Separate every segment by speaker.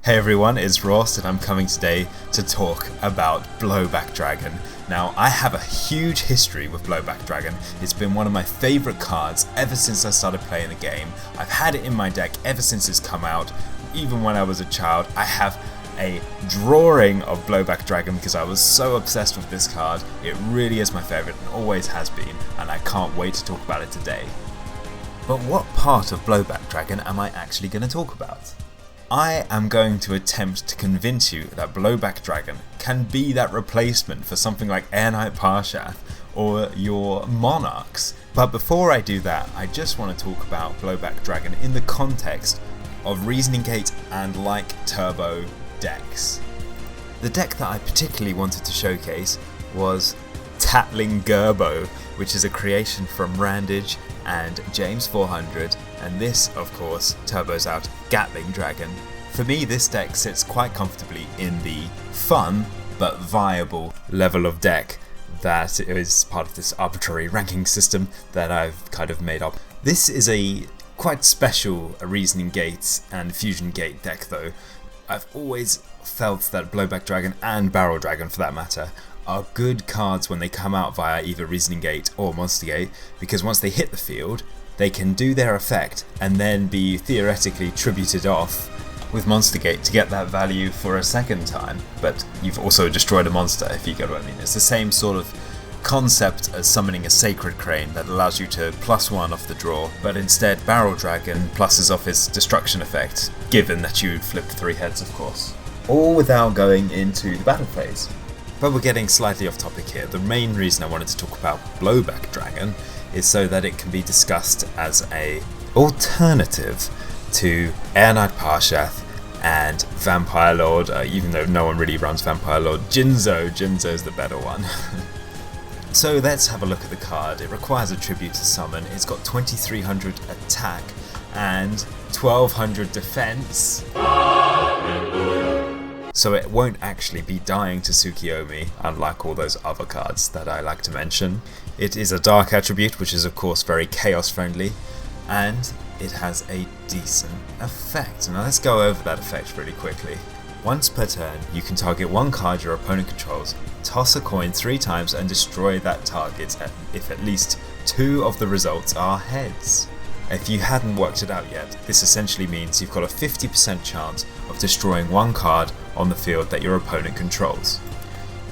Speaker 1: Hey everyone, it's Ross and I'm coming today to talk about Blowback Dragon. Now, I have a huge history with Blowback Dragon. It's been one of my favourite cards ever since I started playing the game. I've had it in my deck ever since it's come out. Even when I was a child, I have a drawing of Blowback Dragon because I was so obsessed with this card. It really is my favourite and always has been, and I can't wait to talk about it today. But what part of Blowback Dragon am I actually going to talk about? I am going to attempt to convince you that Blowback Dragon can be that replacement for something like Air Knight Parshath or your Monarchs. But before I do that, I just want to talk about Blowback Dragon in the context of Reasoning Gate and like Turbo decks. The deck that I particularly wanted to showcase was Tatling Gerbo, which is a creation from Randage and James 400, and this of course turbos out Gatling Dragon. For me, this deck sits quite comfortably in the fun but viable level of deck that is part of this arbitrary ranking system that I've kind of made up. This is a quite special Reasoning Gate and Fusion Gate deck though. I've always felt that Blowback Dragon and Barrel Dragon for that matter are good cards when they come out via either Reasoning Gate or Monster Gate, because once they hit the field they can do their effect and then be theoretically tributed off with Monster Gate to get that value for a second time, but you've also destroyed a monster, if you get what I mean. It's the same sort of concept as summoning a Sacred Crane that allows you to +1 off the draw, but instead Barrel Dragon pluses off its destruction effect, given that you flipped 3 heads of course. All without going into the battle phase. But we're getting slightly off topic here. The main reason I wanted to talk about Blowback Dragon is so that it can be discussed as an alternative to Air Knight Parshath and Vampire Lord, even though no one really runs Vampire Lord. Jinzo's the better one. So let's have a look at the card. It requires a tribute to summon. It's got 2300 attack and 1200 defense. So it won't actually be dying to Tsukiyomi, unlike all those other cards that I like to mention. It is a dark attribute, which is of course very chaos friendly, and it has a decent effect. Now let's go over that effect really quickly. Once per turn, you can target one card your opponent controls, toss a coin 3 times and destroy that target if at least 2 of the results are heads. If you hadn't worked it out yet, this essentially means you've got a 50% chance of destroying one card on the field that your opponent controls.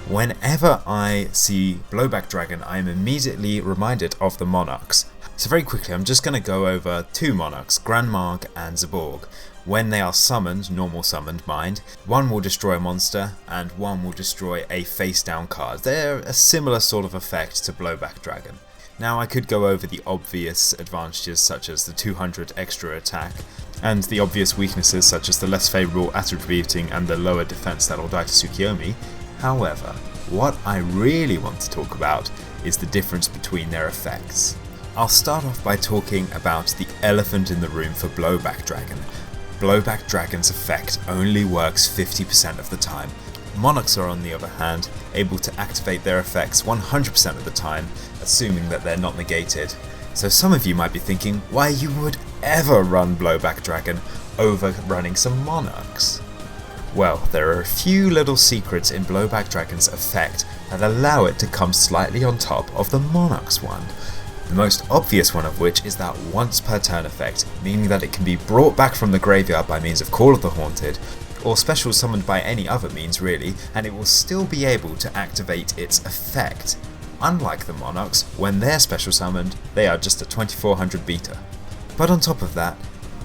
Speaker 1: Whenever I see Blowback Dragon, I am immediately reminded of the Monarchs. So very quickly, I'm just going to go over 2 Monarchs, Grandmarg and Zaborg. When they are summoned, normal summoned mind, one will destroy a monster and one will destroy a face down card. They're a similar sort of effect to Blowback Dragon. Now I could go over the obvious advantages such as the 200 extra attack and the obvious weaknesses such as the less favourable attributing and the lower defense that'll die to Tsukiyomi. However, what I really want to talk about is the difference between their effects. I'll start off by talking about the elephant in the room for Blowback Dragon. Blowback Dragon's effect only works 50% of the time. Monarchs are on the other hand able to activate their effects 100% of the time, assuming that they're not negated. So some of you might be thinking why you would ever run Blowback Dragon over running some Monarchs. Well, there are a few little secrets in Blowback Dragon's effect that allow it to come slightly on top of the Monarchs one. The most obvious one of which is that once per turn effect, meaning that it can be brought back from the graveyard by means of Call of the Haunted, or special summoned by any other means really, and it will still be able to activate its effect. Unlike the Monarchs, when they're special summoned, they are just a 2400 beta. But on top of that,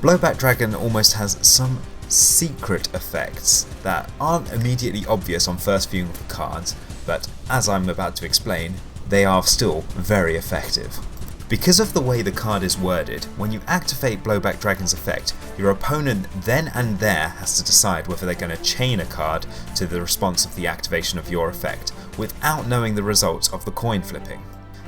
Speaker 1: Blowback Dragon almost has some secret effects that aren't immediately obvious on first viewing of the cards, but as I'm about to explain, they are still very effective. Because of the way the card is worded, when you activate Blowback Dragon's effect, your opponent then and there has to decide whether they're going to chain a card to the response of the activation of your effect, without knowing the results of the coin flipping.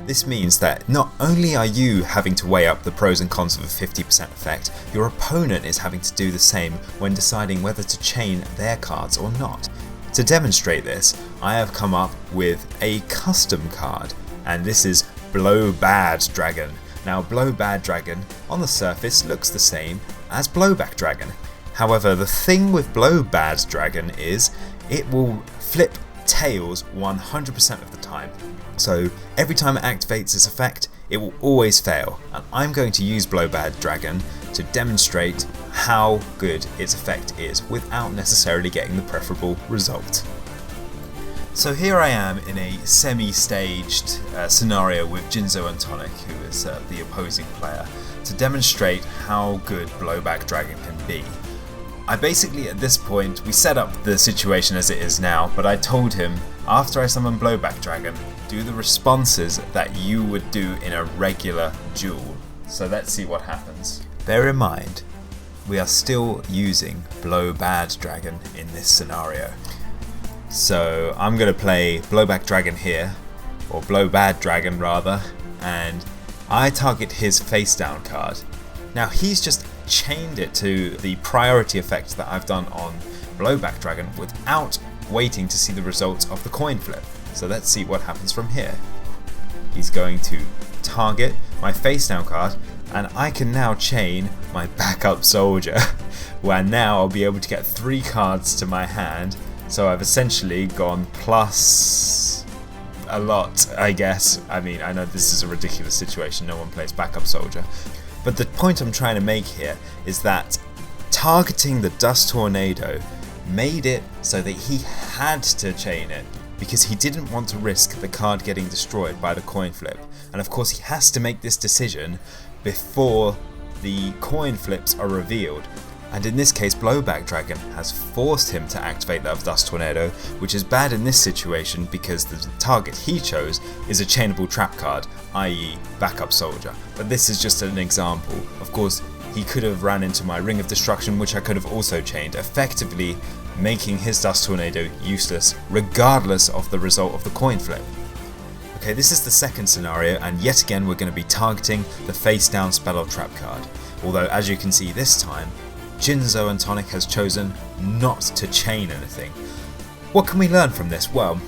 Speaker 1: This means that not only are you having to weigh up the pros and cons of a 50% effect, your opponent is having to do the same when deciding whether to chain their cards or not. To demonstrate this, I have come up with a custom card, and this is Blow Bad Dragon. Now Blow Bad Dragon on the surface looks the same as Blowback Dragon. However, the thing with Blowback Dragon is it will flip tails 100% of the time. So every time it activates its effect, it will always fail, and I'm going to use Blowback Dragon to demonstrate how good its effect is without necessarily getting the preferable result. So here I am in a semi-staged scenario with Jinzo and Tonic, who is the opposing player, to demonstrate how good Blowback Dragon can be. I basically, at this point, we set up the situation as it is now, but I told him, after I summon Blowback Dragon, do the responses that you would do in a regular duel. So let's see what happens. Bear in mind, we are still using Blowback Dragon in this scenario. So I'm going to play Blowback Dragon here, or Blowback Dragon rather, and I target his face down card. Now he's just chained it to the priority effect that I've done on Blowback Dragon without waiting to see the results of the coin flip. So let's see what happens from here. He's going to target my face down card, and I can now chain my backup soldier, where now I'll be able to get 3 cards to my hand. So I've essentially gone plus a lot, I guess. I mean, I know this is a ridiculous situation, no one plays backup soldier. But the point I'm trying to make here is that targeting the Dust Tornado made it so that he had to chain it, because he didn't want to risk the card getting destroyed by the coin flip. And of course he has to make this decision before the coin flips are revealed. And in this case, Blowback Dragon has forced him to activate that Dust Tornado, which is bad in this situation because the target he chose is a chainable trap card, i.e. backup soldier. But this is just an example. Of course, he could have ran into my Ring of Destruction, which I could have also chained, effectively making his Dust Tornado useless regardless of the result of the coin flip. Okay, this is the second scenario, and yet again we're going to be targeting the face down spell or trap card. Although as you can see this time, Jinzo and Tonic has chosen not to chain anything. What can we learn from this? Well,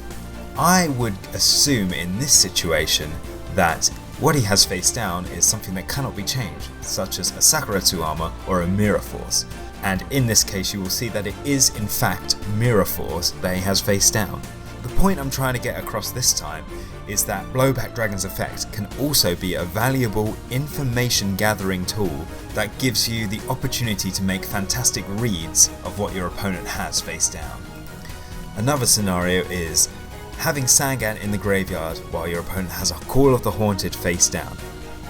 Speaker 1: I would assume in this situation that what he has face down is something that cannot be changed, such as a Sakuretsu armor or a Mirror Force. And in this case you will see that it is in fact Mirror Force that he has face down. The point I'm trying to get across this time is that Blowback Dragon's effect can also be a valuable information gathering tool that gives you the opportunity to make fantastic reads of what your opponent has face down. Another scenario is having Sangan in the graveyard while your opponent has a Call of the Haunted face down.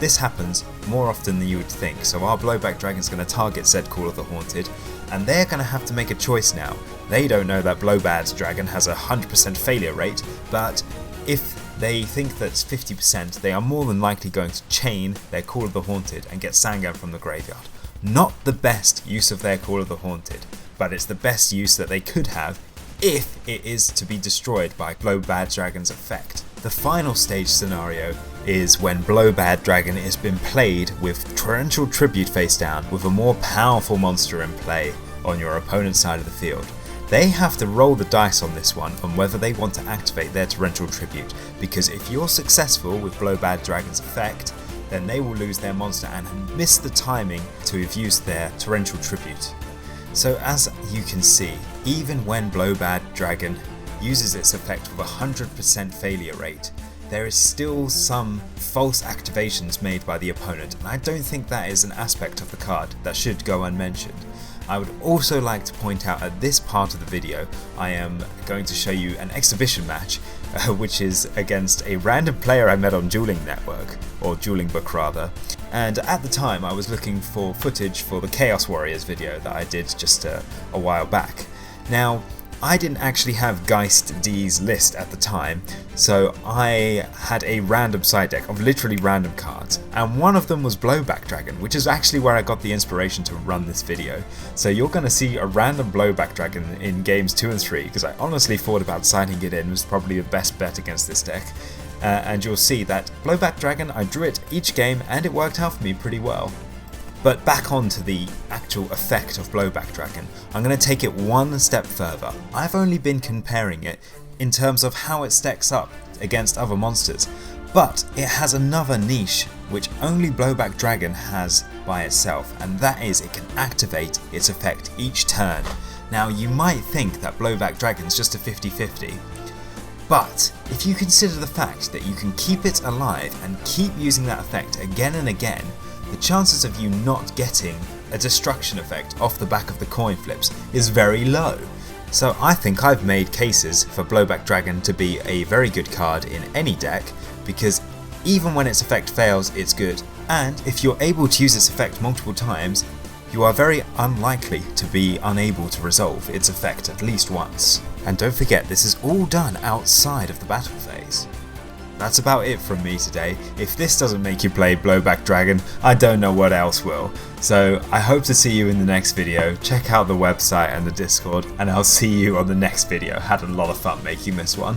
Speaker 1: This happens more often than you would think, so our Blowback Dragon is going to target said Call of the Haunted, and they're going to have to make a choice now. They don't know that Blowback Dragon has a 100% failure rate, but if they think that's 50%, they are more than likely going to chain their Call of the Haunted and get Sangan from the graveyard. Not the best use of their Call of the Haunted, but it's the best use that they could have if it is to be destroyed by Blowback Dragon's effect. The final stage scenario is when Blowback Dragon has been played with Torrential Tribute face down with a more powerful monster in play on your opponent's side of the field. They have to roll the dice on this one on whether they want to activate their Torrential Tribute, because if you're successful with Blowback Dragon's effect, then they will lose their monster and miss the timing to have used their Torrential Tribute. So as you can see, even when Blowback Dragon uses its effect with a 100% failure rate, there is still some false activations made by the opponent, and I don't think that is an aspect of the card that should go unmentioned. I would also like to point out at this part of the video, I am going to show you an exhibition match, which is against a random player I met on Dueling Network, or Dueling Book rather, and at the time I was looking for footage for the Chaos Warriors video that I did just a while back. Now, I didn't actually have Geist D's list at the time, so I had a random side deck of literally random cards, and one of them was Blowback Dragon, which is actually where I got the inspiration to run this video. So you're going to see a random Blowback Dragon in games 2 and 3, because I honestly thought about signing it in was probably the best bet against this deck. And you'll see that Blowback Dragon, I drew it each game and it worked out for me pretty well. But back onto the actual effect of Blowback Dragon, I'm going to take it one step further. I've only been comparing it in terms of how it stacks up against other monsters, but it has another niche which only Blowback Dragon has by itself, and that is it can activate its effect each turn. Now you might think that Blowback Dragon's just a 50-50, but if you consider the fact that you can keep it alive and keep using that effect again and again, the chances of you not getting a destruction effect off the back of the coin flips is very low. So I think I've made cases for Blowback Dragon to be a very good card in any deck, because even when its effect fails, it's good, and if you're able to use its effect multiple times, you are very unlikely to be unable to resolve its effect at least once. And don't forget, this is all done outside of the battle phase. That's about it from me today. If this doesn't make you play Blowback Dragon, I don't know what else will. So I hope to see you in the next video. Check out the website and the Discord, and I'll see you on the next video. Had a lot of fun making this one.